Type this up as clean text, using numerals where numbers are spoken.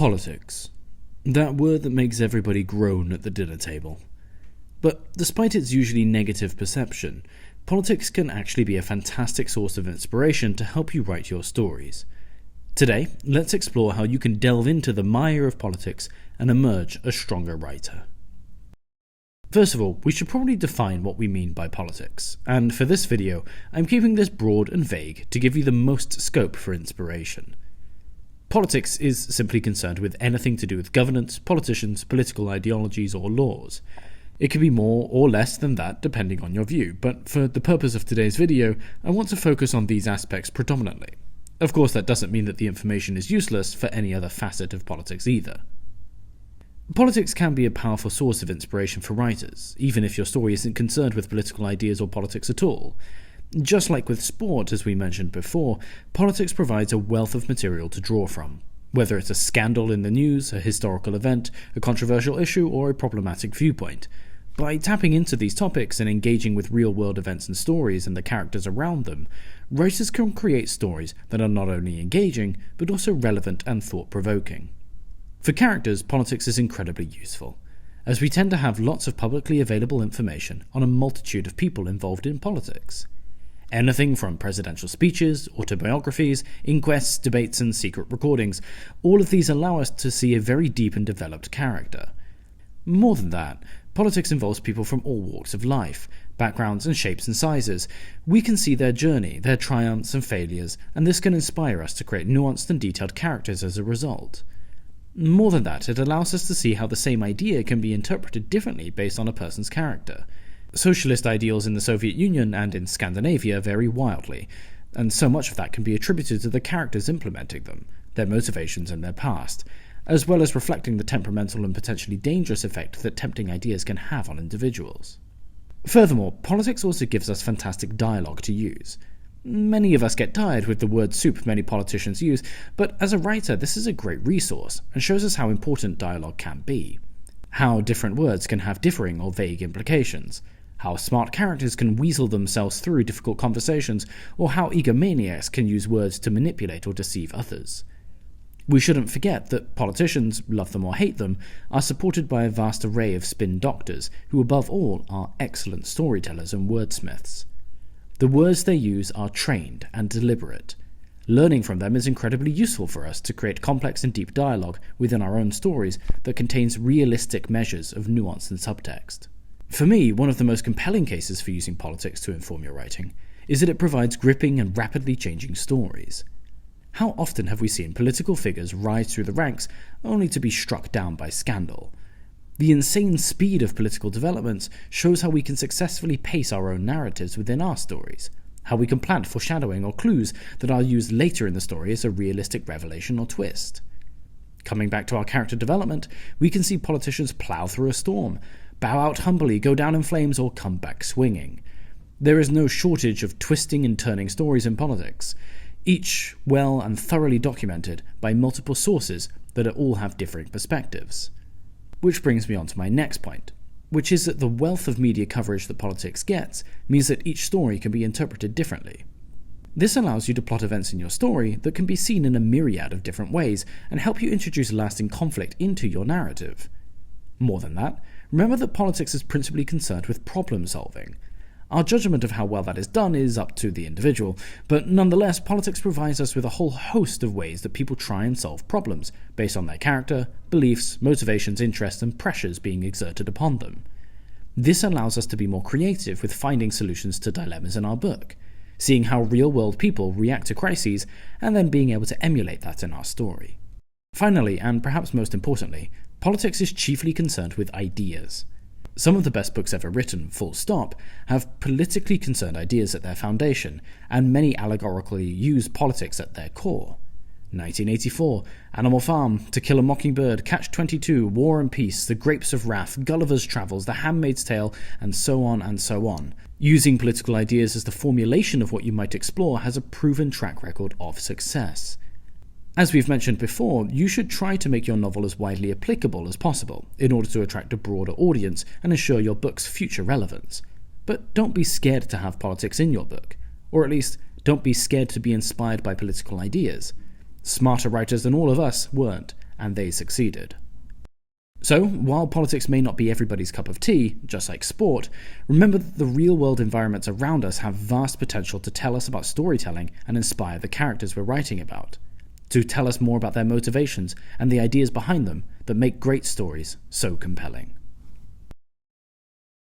Politics. That word that makes everybody groan at the dinner table. But despite its usually negative perception, politics can actually be a fantastic source of inspiration to help you write your stories. Today, let's explore how you can delve into the mire of politics and emerge a stronger writer. First of all, we should probably define what we mean by politics, and for this video, I'm keeping this broad and vague to give you the most scope for inspiration. Politics is simply concerned with anything to do with governance, politicians, political ideologies, or laws. It can be more or less than that depending on your view, but for the purpose of today's video, I want to focus on these aspects predominantly. Of course, that doesn't mean that the information is useless for any other facet of politics either. Politics can be a powerful source of inspiration for writers, even if your story isn't concerned with political ideas or politics at all. Just like with sport, as we mentioned before, politics provides a wealth of material to draw from. Whether it's a scandal in the news, a historical event, a controversial issue, or a problematic viewpoint. By tapping into these topics and engaging with real-world events and stories and the characters around them, writers can create stories that are not only engaging, but also relevant and thought-provoking. For characters, politics is incredibly useful, as we tend to have lots of publicly available information on a multitude of people involved in politics. Anything from presidential speeches, autobiographies, inquests, debates, and secret recordings, all of these allow us to see a very deep and developed character. More than that, politics involves people from all walks of life, backgrounds and shapes and sizes. We can see their journey, their triumphs and failures, and this can inspire us to create nuanced and detailed characters as a result. More than that, it allows us to see how the same idea can be interpreted differently based on a person's character. Socialist ideals in the Soviet Union and in Scandinavia vary wildly, and so much of that can be attributed to the characters implementing them, their motivations and their past, as well as reflecting the temperamental and potentially dangerous effect that tempting ideas can have on individuals. Furthermore, politics also gives us fantastic dialogue to use. Many of us get tired with the word soup many politicians use, but as a writer this is a great resource and shows us how important dialogue can be. How different words can have differing or vague implications. How smart characters can weasel themselves through difficult conversations, or how egomaniacs can use words to manipulate or deceive others. We shouldn't forget that politicians, love them or hate them, are supported by a vast array of spin doctors, who above all are excellent storytellers and wordsmiths. The words they use are trained and deliberate. Learning from them is incredibly useful for us to create complex and deep dialogue within our own stories that contains realistic measures of nuance and subtext. For me, one of the most compelling cases for using politics to inform your writing is that it provides gripping and rapidly changing stories. How often have we seen political figures rise through the ranks only to be struck down by scandal? The insane speed of political developments shows how we can successfully pace our own narratives within our stories, how we can plant foreshadowing or clues that are used later in the story as a realistic revelation or twist. Coming back to our character development, we can see politicians plough through a storm, bow out humbly, go down in flames, or come back swinging. There is no shortage of twisting and turning stories in politics, each well and thoroughly documented by multiple sources that all have differing perspectives. Which brings me on to my next point, which is that the wealth of media coverage that politics gets means that each story can be interpreted differently. This allows you to plot events in your story that can be seen in a myriad of different ways and help you introduce lasting conflict into your narrative. More than that, remember that politics is principally concerned with problem solving. Our judgment of how well that is done is up to the individual, but nonetheless politics provides us with a whole host of ways that people try and solve problems, based on their character, beliefs, motivations, interests, and pressures being exerted upon them. This allows us to be more creative with finding solutions to dilemmas in our book, seeing how real-world people react to crises, and then being able to emulate that in our story. Finally, and perhaps most importantly, politics is chiefly concerned with ideas. Some of the best books ever written, full stop, have politically concerned ideas at their foundation, and many allegorically use politics at their core. 1984, Animal Farm, To Kill a Mockingbird, Catch-22, War and Peace, The Grapes of Wrath, Gulliver's Travels, The Handmaid's Tale, and so on and so on. Using political ideas as the formulation of what you might explore has a proven track record of success. As we've mentioned before, you should try to make your novel as widely applicable as possible in order to attract a broader audience and ensure your book's future relevance. But don't be scared to have politics in your book, or at least don't be scared to be inspired by political ideas. Smarter writers than all of us weren't, and they succeeded. So, while politics may not be everybody's cup of tea, just like sport, remember that the real-world environments around us have vast potential to tell us about storytelling and inspire the characters we're writing about, to tell us more about their motivations and the ideas behind them that make great stories so compelling.